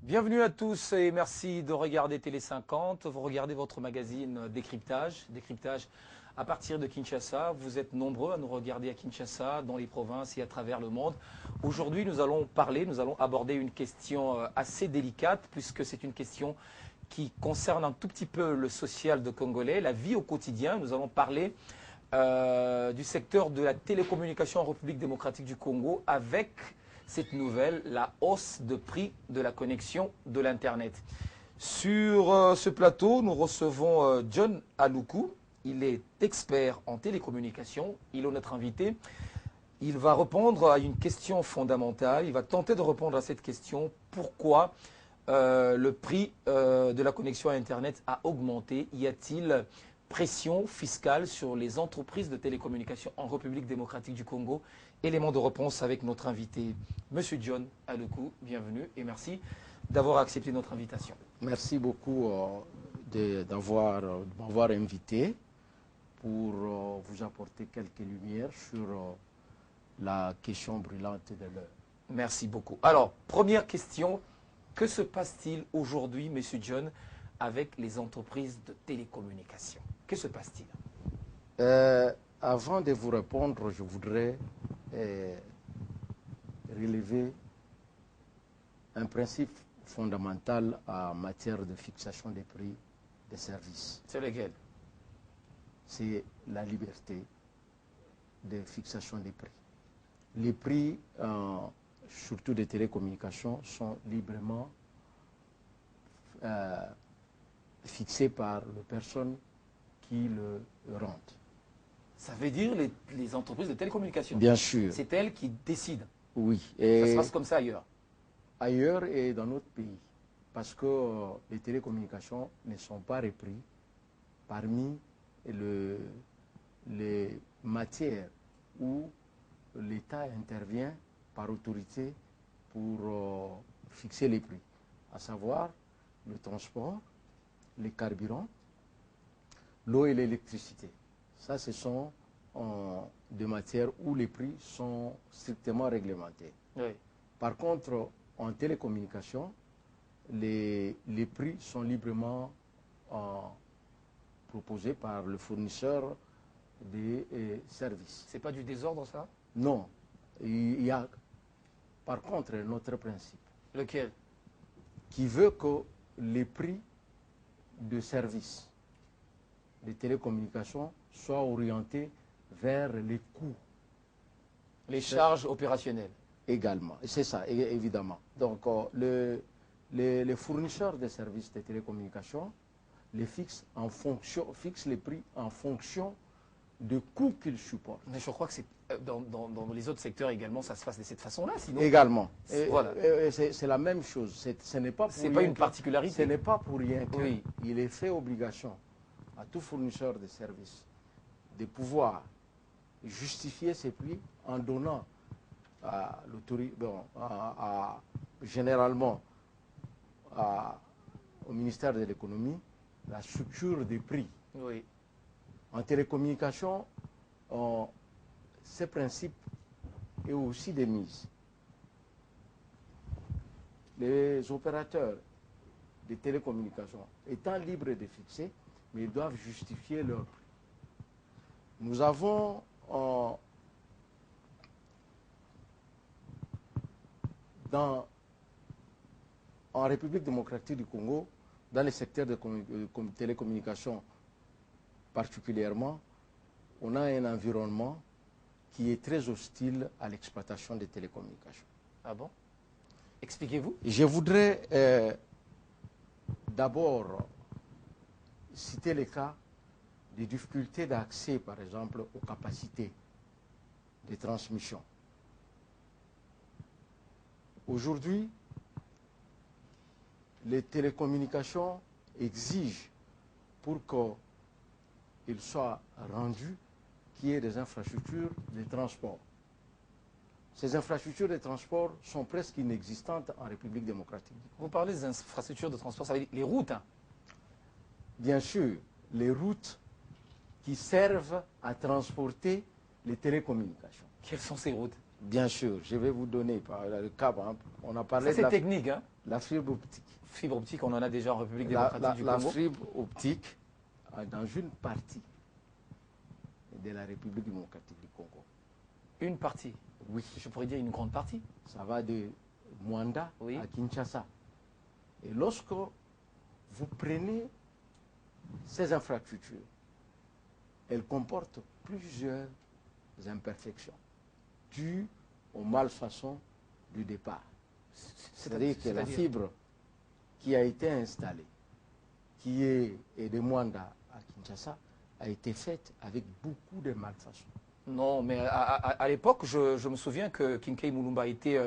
Bienvenue à tous et merci de regarder Télé 50. Vous regardez votre magazine Décryptage. Décryptage à partir de Kinshasa. Vous êtes nombreux à nous regarder à Kinshasa, dans les provinces et à travers le monde. Aujourd'hui, nous allons aborder une question assez délicate puisque c'est une question qui concerne un tout petit peu le social de Congolais, la vie au quotidien. Nous allons parler du secteur de la télécommunication en République démocratique du Congo avec cette nouvelle, la hausse de prix de la connexion de l'Internet. Sur ce plateau, nous recevons John Aluku. Il est expert en télécommunication. Il est notre invité. Il va répondre à une question fondamentale. Il va tenter de répondre à cette question. Pourquoi le prix de la connexion à Internet a augmenté? Y a-t-il pression fiscale sur les entreprises de télécommunications en République démocratique du Congo? Élément de réponse avec notre invité, Monsieur John Aluku. Bienvenue et merci d'avoir accepté notre invitation. Merci beaucoup de m'avoir invité pour vous apporter quelques lumières sur la question brûlante de l'heure. Merci beaucoup. Alors, première question, que se passe-t-il aujourd'hui, Monsieur John, avec les entreprises de télécommunications? Que se passe-t-il? Avant de vous répondre, je voudrais relever un principe fondamental en matière de fixation des prix des services. C'est lequel? C'est la liberté de fixation des prix. Les prix, surtout des télécommunications, sont librement fixés par les personnes qui le rendent. Ça veut dire les entreprises de télécommunications? Bien sûr. C'est elles qui décident? Oui. Et ça se passe comme ça ailleurs? Ailleurs et dans notre pays. Parce que les télécommunications ne sont pas repris parmi les matières où l'État intervient par autorité pour fixer les prix. À savoir le transport, les carburants, l'eau et l'électricité. Ça, ce sont des matières où les prix sont strictement réglementés. Oui. Par contre, en télécommunication, les prix sont librement proposés par le fournisseur des services. C'est pas du désordre, ça? Non. Il y a, par contre, un autre principe. Lequel? Qui veut que les prix de services des télécommunications soient orientés vers les coûts. Les charges opérationnelles. Également, c'est ça, évidemment. Donc, les fournisseurs de services de télécommunications les fixent les prix en fonction du coût qu'ils supportent. Mais je crois que c'est dans les autres secteurs également, ça se passe de cette façon-là, sinon. Également. Voilà. C'est la même chose. Ce n'est pas une particularité. Ce n'est pas pour rien Oui. qu'il est fait obligation à tout fournisseur de services de pouvoir justifier ses prix en donnant à l'autorité, généralement au ministère de l'économie, la structure des prix. Oui. En télécommunication, ce principe est aussi de mise. Les opérateurs de télécommunications étant libres de fixer, mais ils doivent justifier leur prix. Nous avons en République démocratique du Congo, dans les secteurs de télécommunications particulièrement, on a un environnement qui est très hostile à l'exploitation des télécommunications. Ah bon? Expliquez-vous. Je voudrais d'abord citer les cas des difficultés d'accès, par exemple, aux capacités de transmission. Aujourd'hui, les télécommunications exigent pour qu'il soit rendu qu'il y ait des infrastructures de transport. Ces infrastructures de transport sont presque inexistantes en République démocratique. Vous parlez des infrastructures de transport, ça veut dire les routes, hein? Bien sûr, les routes qui servent à transporter les télécommunications. Quelles sont ces routes? Bien sûr, je vais vous donner par le câble. Hein. On a parlé Ça, de c'est technique, hein. la fibre optique. Fibre optique, on en a déjà en République La, démocratique du la Congo. fibre optique, dans une partie de la République démocratique du Congo. Une partie. Oui. Je pourrais dire une grande partie. Ça va de Mwanda Oui. à Kinshasa. Et lorsque vous prenez ces infrastructures, elles comportent plusieurs imperfections dues aux malfaçons du départ. C'est-à-dire que la fibre qui a été installée, qui est de Mwanda à Kinshasa, a été faite avec beaucoup de malfaçons. Non, mais à l'époque, je me souviens que Kinkei Moulumba était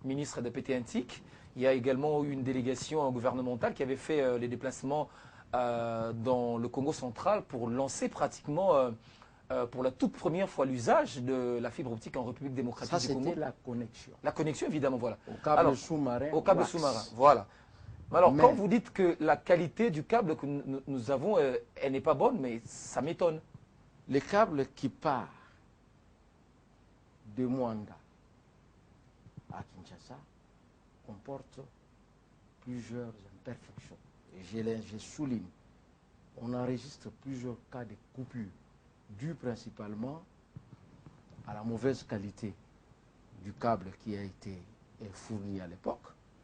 ministre de PT Antique. Il y a également eu une délégation gouvernementale qui avait fait les déplacements dans le Congo central pour lancer pratiquement pour la toute première fois l'usage de la fibre optique en République démocratique du Congo. Ça, c'était la connexion. La connexion, évidemment, voilà. Au câble sous-marin. Au câble sous-marin, voilà. Alors, quand vous dites que la qualité du câble que nous avons, elle n'est pas bonne, mais ça m'étonne. Le câble qui part de Mwanda à Kinshasa comporte plusieurs imperfections. Et je souligne, on enregistre plusieurs cas de coupures dus principalement à la mauvaise qualité du câble qui a été fourni à l'époque.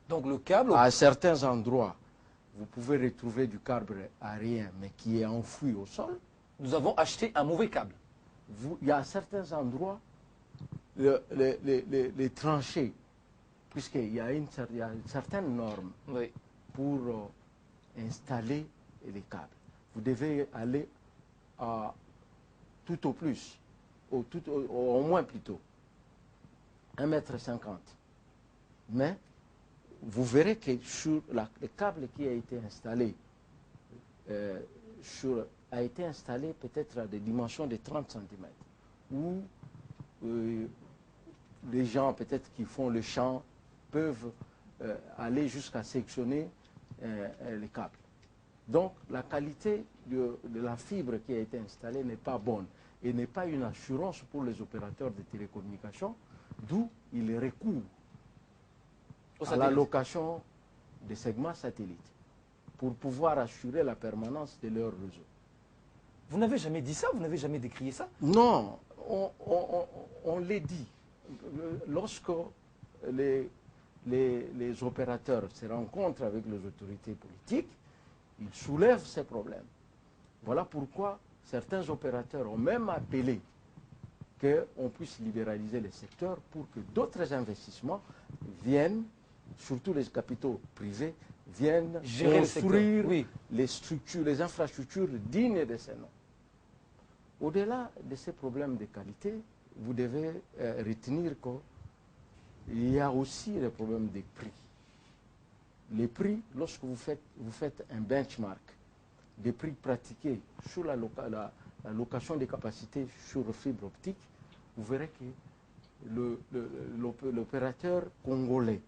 Donc le câble... À certains endroits, vous pouvez retrouver du câble aérien, mais qui est enfoui au sol. Nous avons acheté un mauvais câble. Il y a certains endroits, les tranchées, puisqu'il y a une certaine norme pour installer les câbles. Vous devez aller à tout au plus, au moins plutôt, 1,50 m. Mais vous verrez que sur le câble qui a été installé, a été installé peut-être à des dimensions de 30 cm, où les gens peut-être qui font le champ peuvent aller jusqu'à sectionner les câbles. Donc la qualité de la fibre qui a été installée n'est pas bonne et n'est pas une assurance pour les opérateurs de télécommunications, d'où ils recourent à la location des segments satellites pour pouvoir assurer la permanence de leur réseau. Vous n'avez jamais dit ça? Vous n'avez jamais décrié ça? Non, on l'a dit. Lorsque les opérateurs se rencontrent avec les autorités politiques, ils soulèvent ces problèmes. Voilà pourquoi certains opérateurs ont même appelé qu'on puisse libéraliser le secteur pour que d'autres investissements viennent, surtout les capitaux privés, viennent construire les structures, les infrastructures dignes de ces noms. Au-delà de ces problèmes de qualité, vous devez retenir qu'il y a aussi le problème des prix. Les prix, lorsque vous faites un benchmark des prix pratiqués sur la location des capacités sur fibre optique, vous verrez que l'opérateur congolais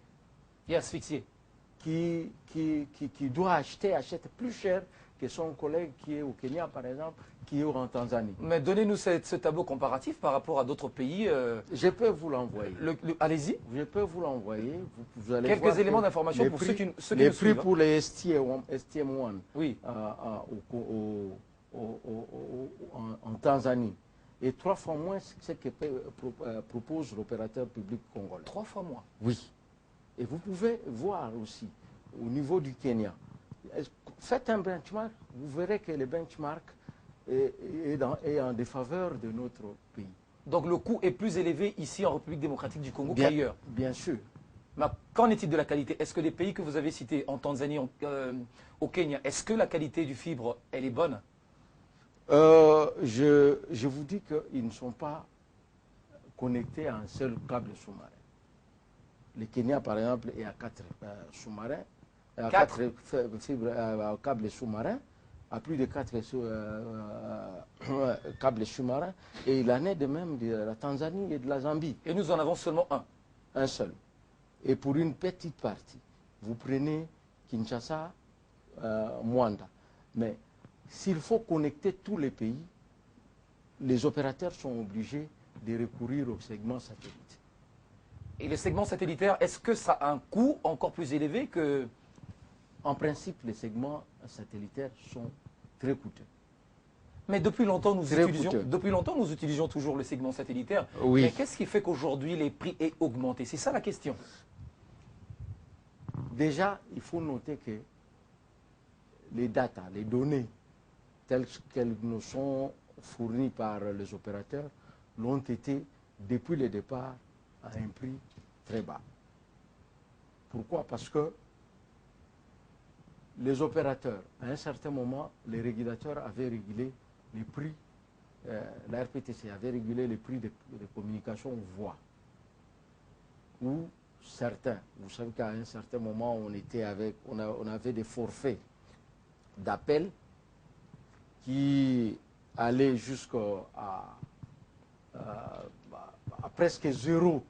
qui doit acheter, achète plus cher que son collègue qui est au Kenya, par exemple, qui est en Tanzanie. Mais donnez-nous ce tableau comparatif par rapport à d'autres pays. Je peux vous l'envoyer. Allez-y. Je peux vous l'envoyer. Vous allez quelques voir éléments d'information pour ceux qui nous suivent. Les prix pour les STM1 oui. En Tanzanie et 3 fois moins ce que propose l'opérateur public congolais. 3 fois moins? Oui. Et vous pouvez voir aussi, au niveau du Kenya, faites un benchmark, vous verrez que le benchmark est en défaveur de notre pays. Donc le coût est plus élevé ici en République démocratique du Congo qu'ailleurs? Bien sûr. Mais qu'en est-il de la qualité? Est-ce que les pays que vous avez cités, en Tanzanie, au Kenya, est-ce que la qualité du fibre, elle est bonne? Je vous dis qu'ils ne sont pas connectés à un seul câble sous-marin. Le Kenya, par exemple, est à 4 sous-marins, à 4 câbles sous-marins, à plus de 4 câbles sous-marins, et il en est de même de la Tanzanie et de la Zambie. Et nous en avons seulement un? Un seul. Et pour une petite partie, vous prenez Kinshasa, Mwanda. Mais s'il faut connecter tous les pays, les opérateurs sont obligés de recourir aux segments satellites. Et le segment satellitaire, est-ce que ça a un coût encore plus élevé que... En principe, les segments satellitaires sont très coûteux. Mais depuis longtemps, Très nous utilisions toujours le segment satellitaire. Oui. Mais qu'est-ce qui fait qu'aujourd'hui, les prix aient augmenté? C'est ça la question. Déjà, il faut noter que les data, les données, telles qu'elles nous sont fournies par les opérateurs, l'ont été depuis le départ à un prix très bas. Pourquoi? Parce que les opérateurs, à un certain moment, les régulateurs avaient régulé les prix, la RPTC avait régulé les prix des communications voix. Où certains, vous savez qu'à un certain moment, on avait des forfaits d'appel qui allaient jusqu'à presque 0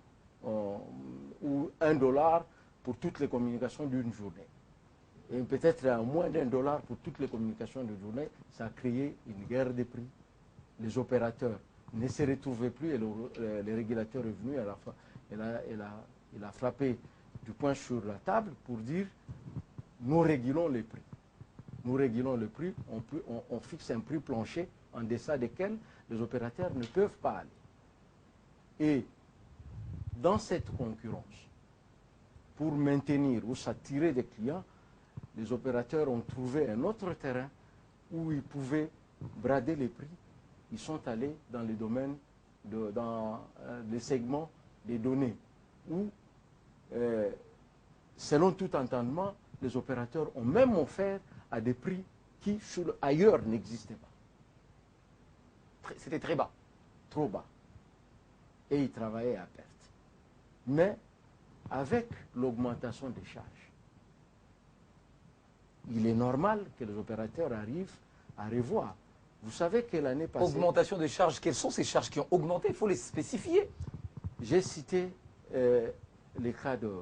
ou 1 dollar pour toutes les communications d'une journée. Et peut-être à moins d'1 dollar pour toutes les communications de journée, ça a créé une guerre des prix. Les opérateurs ne se retrouvaient plus et le régulateur est venu à la fin. Il a frappé du poing sur la table pour dire nous régulons les prix. Nous régulons le prix, on fixe un prix plancher en deçà desquels les opérateurs ne peuvent pas aller. Et dans cette concurrence, pour maintenir ou s'attirer des clients, les opérateurs ont trouvé un autre terrain où ils pouvaient brader les prix. Ils sont allés dans les domaines, dans les segments des données, où, selon tout entendement, les opérateurs ont même offert à des prix qui, ailleurs, n'existaient pas. C'était très bas. Trop bas. Et ils travaillaient à perte. Mais, avec l'augmentation des charges, il est normal que les opérateurs arrivent à revoir. Vous savez que l'année passée... Augmentation des charges, quelles sont ces charges qui ont augmenté? Il faut les spécifier. J'ai cité les cas de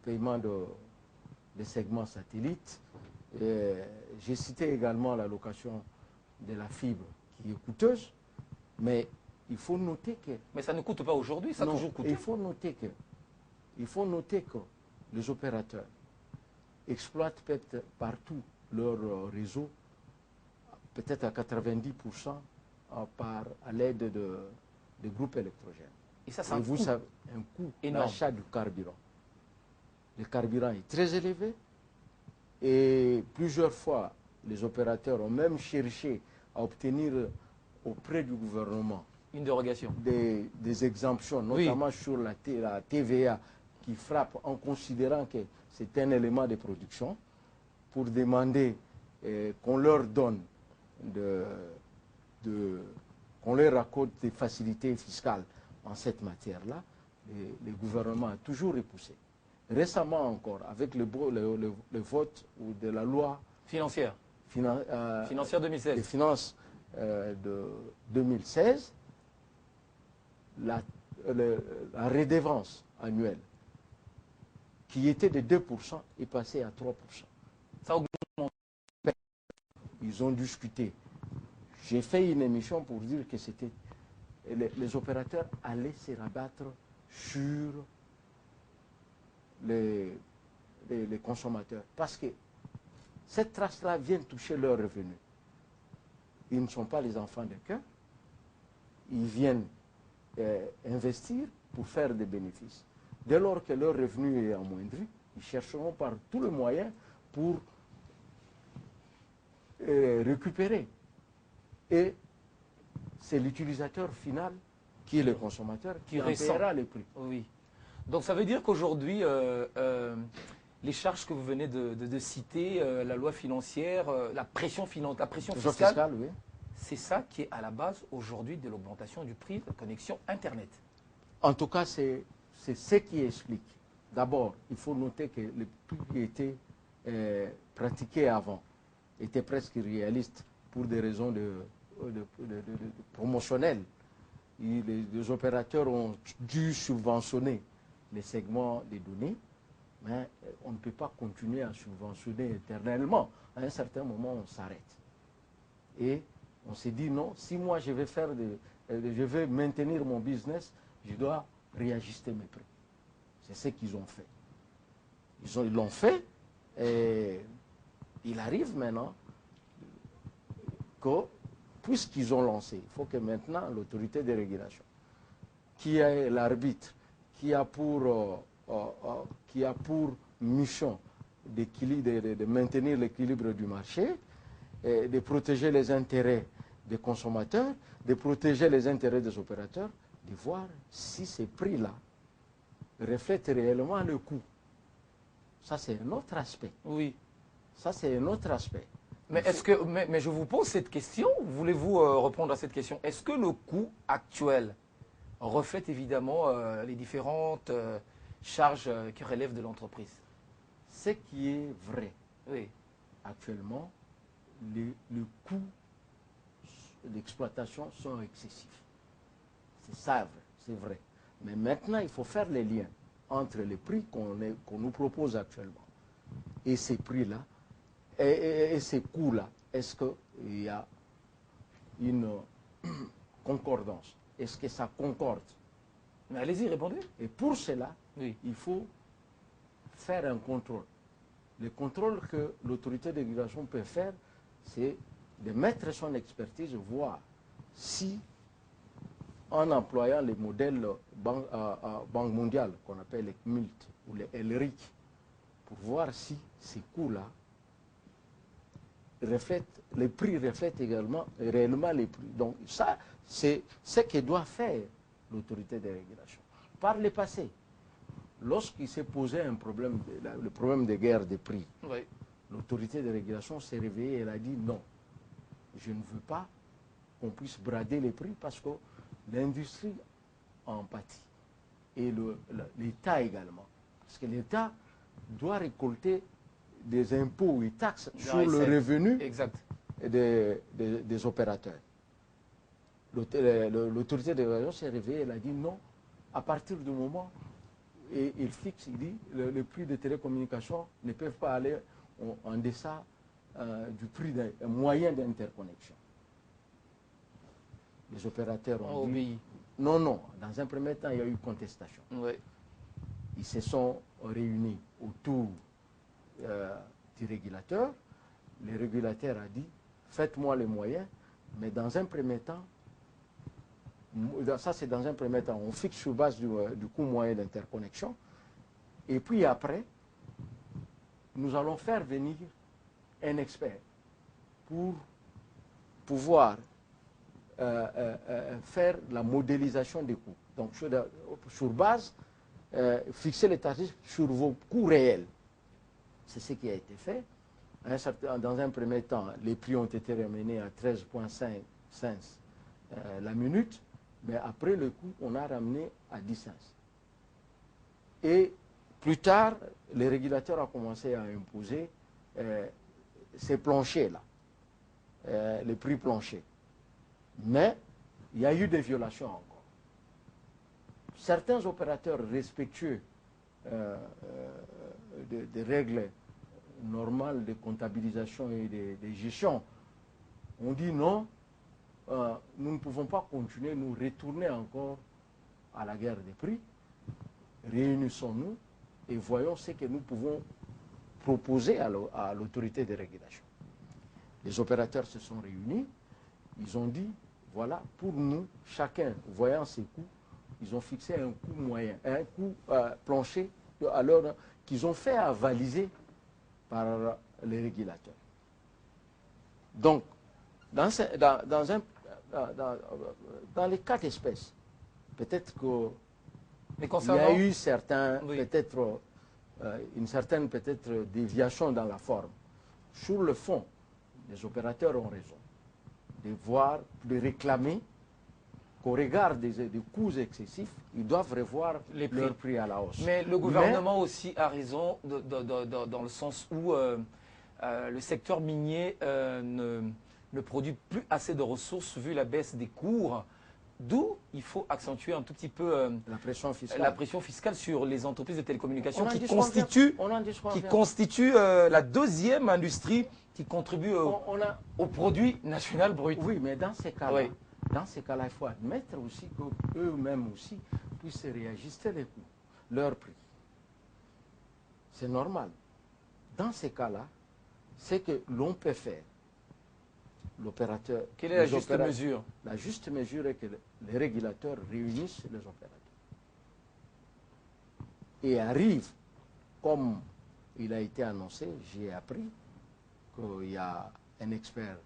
paiement des segments satellites. J'ai cité également la location de la fibre qui est coûteuse, mais il faut noter que... Mais ça ne coûte pas aujourd'hui, ça a toujours coûté. Il faut noter que les opérateurs exploitent peut-être partout leur réseau, peut-être à 90% à l'aide de groupes électrogènes. Et ça, c'est vous savez, un coût énorme. d'achat du carburant. Le carburant est très élevé et plusieurs fois, les opérateurs ont même cherché à obtenir auprès du gouvernement une dérogation. Des exemptions, notamment sur la TVA qui frappe en considérant que c'est un élément de production, pour demander qu'on leur donne, qu'on leur accorde des facilités fiscales en cette matière-là. Le gouvernement a toujours repoussé. Récemment encore, avec le vote de la loi financière, financière 2016. des finances de 2016, la redevance annuelle qui était de 2% est passée à 3%. Ça augmente. Ils ont discuté. J'ai fait une émission pour dire que c'était les opérateurs allaient se rabattre sur les consommateurs. Parce que cette trace-là vient toucher leurs revenus. Ils ne sont pas les enfants de cœur. Ils viennent investir pour faire des bénéfices. Dès lors que leur revenu est amoindri, ils chercheront par tous les moyens pour récupérer. Et c'est l'utilisateur final, qui est le consommateur, qui en paiera les prix. Oui. Donc ça veut dire qu'aujourd'hui, les charges que vous venez de citer, la loi financière, la pression fiscale, oui. C'est ça qui est à la base aujourd'hui de l'augmentation du prix de connexion Internet. En tout cas, c'est ce qui explique. D'abord, il faut noter que le prix qui était pratiqué avant était presque irréaliste pour des raisons promotionnelles. Les opérateurs ont dû subventionner les segments des données, mais on ne peut pas continuer à subventionner éternellement. À un certain moment, on s'arrête. Et on s'est dit non, si moi je vais maintenir mon business, je dois réajuster mes prix. C'est ce qu'ils ont fait. Ils l'ont fait et il arrive maintenant que, puisqu'ils ont lancé, il faut que maintenant l'autorité de régulation, qui est l'arbitre, qui a pour mission de maintenir l'équilibre du marché, et de protéger les intérêts des consommateurs, de protéger les intérêts des opérateurs, de voir si ces prix-là reflètent réellement le coût. Ça, c'est un autre aspect. Oui. Ça, c'est un autre aspect. Mais, mais je vous pose cette question, voulez-vous répondre à cette question? Est-ce que le coût actuel reflète évidemment les différentes charges qui relèvent de l'entreprise? Ce qui est vrai, oui, actuellement, les coûts d'exploitation sont excessifs. C'est ça, c'est vrai. Mais maintenant, il faut faire les liens entre les prix qu'on nous propose actuellement et ces prix-là et ces coûts-là. Est-ce qu'il y a une concordance? Est-ce que ça concorde? Mais allez-y, répondez. Et pour cela, oui, il faut faire un contrôle. Le contrôle que l'autorité de régulation peut faire, c'est de mettre son expertise, voir si, en employant les modèles Banque mondiale, qu'on appelle les MULT ou les LRIC, pour voir si ces coûts-là reflètent, les prix reflètent également, réellement les prix. Donc ça, c'est ce que doit faire l'autorité de régulation. Par le passé, lorsqu'il s'est posé un problème, le problème de guerre des prix, oui, l'autorité de régulation s'est réveillée et elle a dit non, je ne veux pas qu'on puisse brader les prix parce que l'industrie en pâtit. Et l'État également. Parce que l'État doit récolter des impôts et taxes sur le revenu des opérateurs. L'autorité de régulation s'est réveillée et elle a dit non, à partir du moment et il fixe, il dit, le prix de télécommunications ne peuvent pas aller en deçà du prix moyen d'interconnexion. Les opérateurs ont dit non, non. Dans un premier temps, il y a eu contestation. Oui. Ils se sont réunis autour du régulateur. Le régulateur a dit, faites-moi les moyens, mais dans un premier temps, ça c'est dans un premier temps, on fixe sur base du coût moyen d'interconnexion. Et puis après, nous allons faire venir un expert pour pouvoir faire la modélisation des coûts. Donc sur base, fixer les tarifs sur vos coûts réels. C'est ce qui a été fait. Dans un premier temps, les prix ont été ramenés à 13,5 cents la minute, mais après le coût, on a ramené à 10 cents. Et plus tard, les régulateurs ont commencé à imposer ces planchers-là, les prix planchers. Mais il y a eu des violations encore. Certains opérateurs respectueux des règles normales de comptabilisation et de gestion ont dit non, nous ne pouvons pas continuer, nous retourner encore à la guerre des prix. Réunissons-nous et voyons ce que nous pouvons proposer à l'autorité de régulation. Les opérateurs se sont réunis, ils ont dit, voilà, pour nous, chacun, voyant ses coûts, ils ont fixé un coût moyen, un coût plancher alors qu'ils ont fait avaliser par les régulateurs. Donc, dans les cas d'espèce, peut-être qu'il y a eu certains, peut-être une certaine déviation dans la forme. Sur le fond, les opérateurs ont raison de réclamer qu'au regard des coûts excessifs, ils doivent revoir leur prix à la hausse. Mais le gouvernement aussi a raison dans le sens où le secteur minier ne produit plus assez de ressources vu la baisse des cours. D'où il faut accentuer un tout petit peu la pression fiscale sur les entreprises de télécommunications qui constituent la deuxième industrie qui contribue au produit national brut. Oui, mais dans ces cas-là, il faut admettre aussi qu'eux-mêmes aussi puisse réajuster les coûts, leur prix. C'est normal. Dans ces cas-là, c'est que l'on peut faire. L'opérateur. Quelle est la juste mesure? La juste mesure est que les régulateurs réunissent les opérateurs. Et arrive, comme il a été annoncé, j'ai appris qu'il y a un expert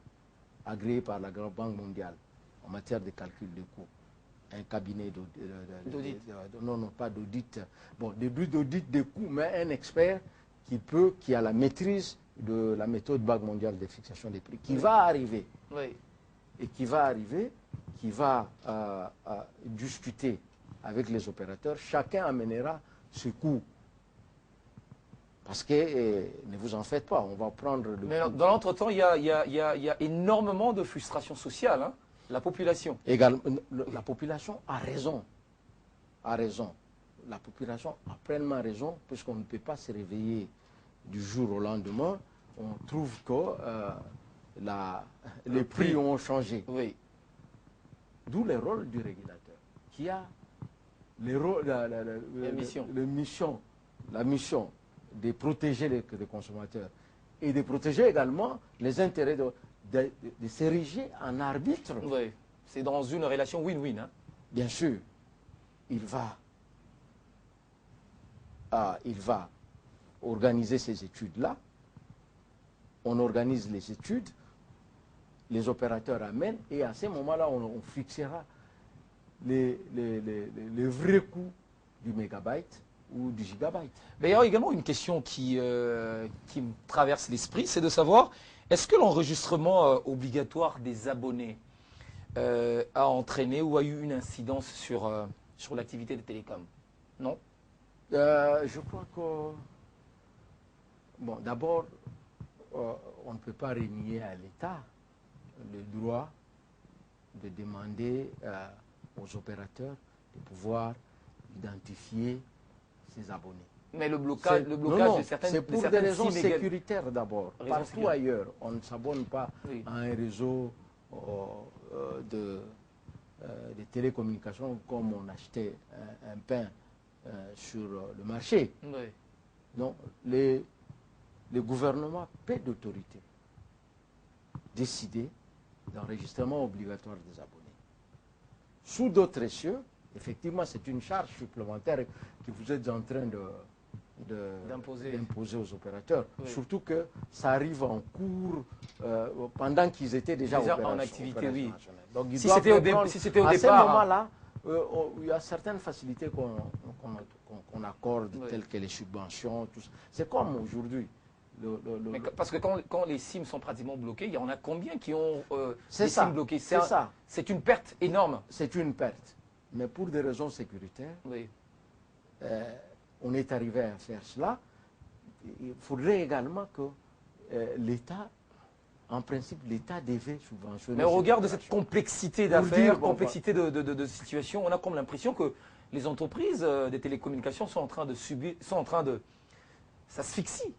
agréé par la Grande Banque mondiale en matière de calcul de coûts, un cabinet d'audit. Non, pas d'audit. Bon, d'audit de coûts, mais un expert qui a la maîtrise de la méthode Banque mondiale de fixation des prix, qui va arriver. Oui. Et qui va discuter avec les opérateurs. Chacun amènera ce coût. Parce que, ne vous en faites pas, on va prendre le Mais coût. dans l'entretemps, il y a énormément de frustration sociale, hein, la population. Également, la population a raison. A raison. La population a pleinement raison, puisqu'on ne peut pas se réveiller du jour au lendemain. On trouve que les prix ont changé. Oui. D'où le rôle du régulateur, qui a la mission de protéger les consommateurs et de protéger également les intérêts, de s'ériger en arbitre. Oui, c'est dans une relation win-win. Hein. Bien sûr, il va organiser ces études-là. On organise les études, les opérateurs amènent, et à ce moment-là, on fixera les vrais coûts du mégabyte ou du gigabyte. Mais il y a également une question qui me traverse l'esprit, c'est de savoir, est-ce que l'enregistrement obligatoire des abonnés a entraîné ou a eu une incidence sur l'activité des télécoms? Non? Je crois que, bon, d'abord, on ne peut pas renier à l'État le droit de demander aux opérateurs de pouvoir identifier ses abonnés. Mais le blocage de certaines... C'est pour des raisons sécuritaires d'abord. Partout ailleurs, on ne s'abonne pas à un réseau de télécommunications comme on achetait un pain sur le marché. Oui. Non, le gouvernement paie d'autorité décider d'enregistrement obligatoire des abonnés. Sous d'autres cieux, effectivement, c'est une charge supplémentaire que vous êtes en train d'imposer aux opérateurs. Oui. Surtout que ça arrive en cours pendant qu'ils étaient déjà en activité, oui. Donc, si c'était au départ... À ce moment-là, il y a certaines facilités qu'on accorde, oui, telles que les subventions, tout ça. C'est comme aujourd'hui. Parce que quand les SIM sont pratiquement bloqués, il y en a combien qui ont des SIM bloqués? C'est une perte énorme. C'est une perte. Mais pour des raisons sécuritaires, oui, on est arrivé à faire cela. Il faudrait également que l'État, en principe, l'État devait subventionner. Mais au regard de cette complexité d'affaires, complexité de situation, on a comme l'impression que les entreprises des télécommunications sont en train de s'asphyxier.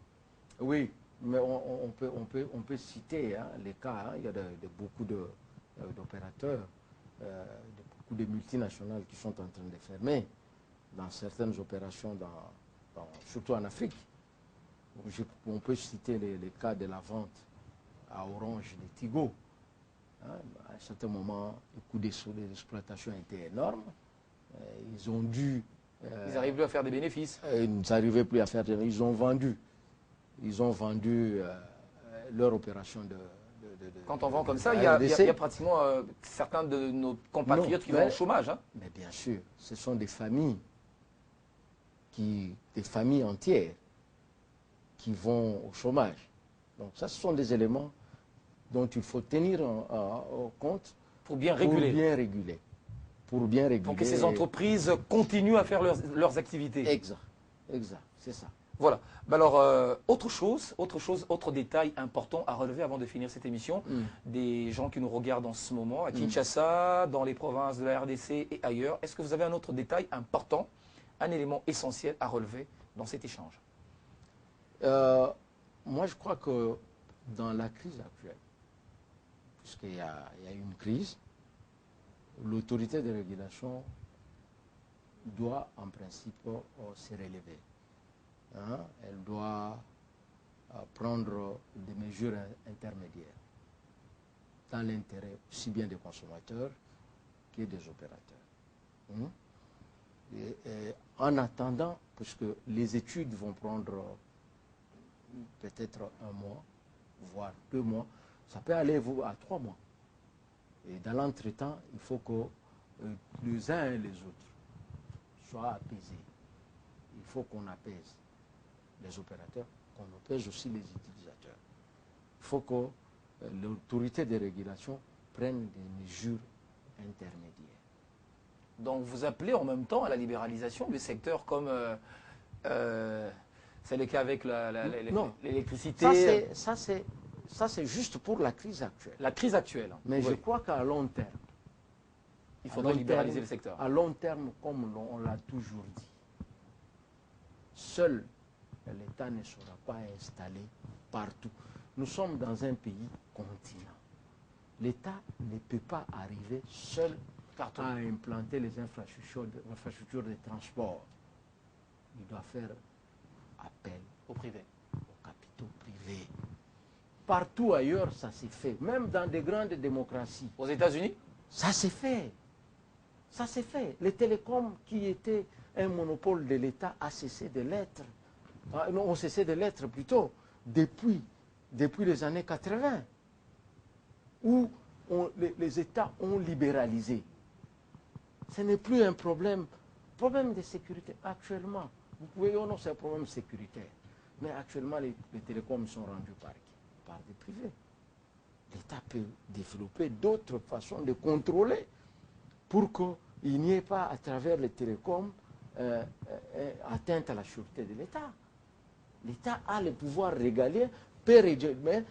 Oui, mais on peut citer les cas. Il y a beaucoup d'opérateurs, beaucoup de multinationales qui sont en train de fermer dans certaines opérations, surtout en Afrique. On peut citer les cas de la vente à Orange de Tigo. À un certain moment, le coût d'exploitation était énorme. Ils ont dû... ils n'arrivent plus à faire des bénéfices. Ils n'arrivaient plus à faire des bénéfices. Ils ont vendu leur opération de... Quand on vend comme ça, il y a pratiquement certains de nos compatriotes qui vont au chômage. Hein. Mais bien sûr, ce sont des familles entières qui vont au chômage. Donc ça, ce sont des éléments dont il faut tenir compte pour bien réguler. Pour bien réguler. Pour que ces entreprises continuent à faire leurs activités. Exact, c'est ça. Voilà. Alors, autre détail important à relever avant de finir cette émission, des gens qui nous regardent en ce moment, à Kinshasa, dans les provinces de la RDC et ailleurs. Est-ce que vous avez un autre détail important, un élément essentiel à relever dans cet échange? Moi, je crois que dans la crise actuelle, puisqu'il y a une crise, l'autorité de régulation doit en principe se relever. Hein? Elle doit prendre des mesures intermédiaires dans l'intérêt aussi bien des consommateurs que des opérateurs. Hein? Et en attendant, puisque les études vont prendre peut-être 1 mois, voire 2 mois, ça peut aller à 3 mois. Et dans l'entretemps, il faut que les uns et les autres soient apaisés. Il faut qu'on apaise les opérateurs, qu'on apaise aussi les utilisateurs. Il faut que l'autorité de régulation prenne des mesures intermédiaires. Donc vous appelez en même temps à la libéralisation des secteurs comme c'est le cas avec l'électricité. Ça, c'est juste pour la crise actuelle. La crise actuelle. Mais je crois qu'à long terme, il faudrait libéraliser le secteur. À long terme, comme on l'a toujours dit, seul l'État ne sera pas installé partout. Nous sommes dans un pays continent. L'État ne peut pas arriver seul à implanter les infrastructures de transport. Il doit faire appel au privé, aux capitaux privés. Partout ailleurs, ça s'est fait. Même dans des grandes démocraties. Aux États-Unis? Ça s'est fait. Ça s'est fait. Les télécoms, qui étaient un monopole de l'État, a cessé de l'être. Non, ont cessé de l'être plutôt depuis les années 80, où les États ont libéralisé. Ce n'est plus un problème de sécurité. Actuellement, vous pouvez dire non, c'est un problème sécuritaire. Mais actuellement, les télécoms sont rendus par qui? Par des privés. L'État peut développer d'autres façons de contrôler pour qu'il n'y ait pas, à travers les télécoms, atteinte à la sûreté de l'État. L'État a le pouvoir régalien, mais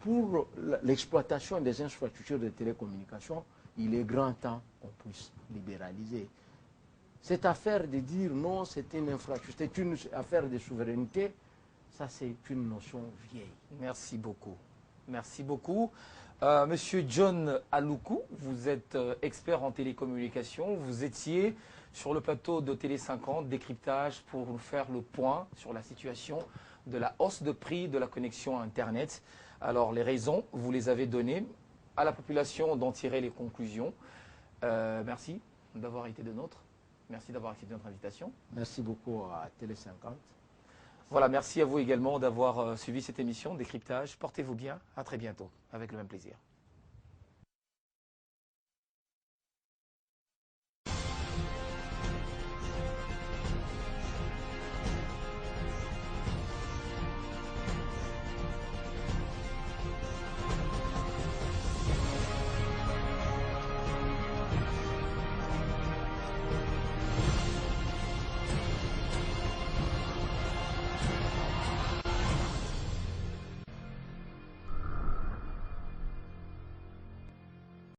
pour l'exploitation des infrastructures de télécommunications, il est grand temps qu'on puisse libéraliser. Cette affaire de dire non, c'est une infrastructure, c'est une affaire de souveraineté, ça c'est une notion vieille. Merci beaucoup. Merci beaucoup. Monsieur John Aloukou, vous êtes expert en télécommunications. Vous étiez sur le plateau de Télé 50, décryptage, pour nous faire le point sur la situation de la hausse de prix de la connexion à Internet. Alors les raisons, vous les avez données, à la population d'en tirer les conclusions. Merci d'avoir été de nôtres. Merci d'avoir accepté notre invitation. Merci beaucoup à Télé 50. Voilà, merci à vous également d'avoir suivi cette émission Décryptage. Portez-vous bien, à très bientôt, avec le même plaisir.